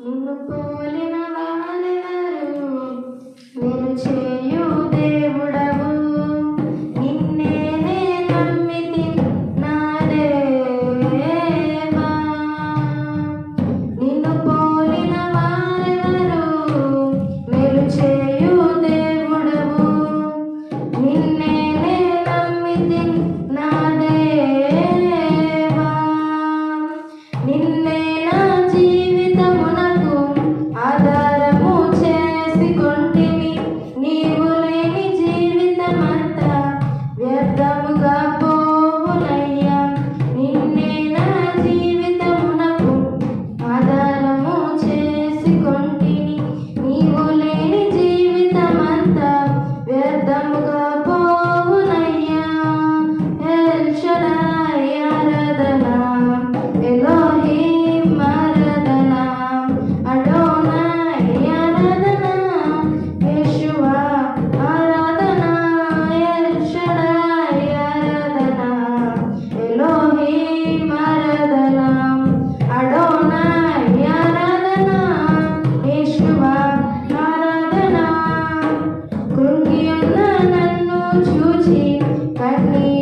నిన్ను పోలిన వారెవరు? నేను చేయు దేవుడవు, నిన్నే నమ్మితి నా దేవా. నిన్ను పోలిన వారెవరు? మేలు చేయు దేవుడవు, నిన్నే నమ్మితి నా దేవా. నిన్నే నా జీవితమునకు ఆధారము చేసుకొంటిని. నీవు లేని జీవితమంతా వ్యర్థముగా పోవునయ్యా. నిన్నే నా జీవితమునకు ఆధారము చేసుకొంటిని. నీవు లేని జీవితమంతా వ్యర్థముగా పోవునయ్యా. ఎల్ షడాయ్ ఆరాధన, ఎలోహిం ఆరాధన, అడోనై ఆరాధన, యెషువా ఆరాధన. ఎల్ షడాయ్ ఆరాధన, ఎలోహిం ఆరాధన, అడోనై ఆరాధన, యెషువా ఆరాధన. కృంగియున్న నన్ను చూచి కన్నీరు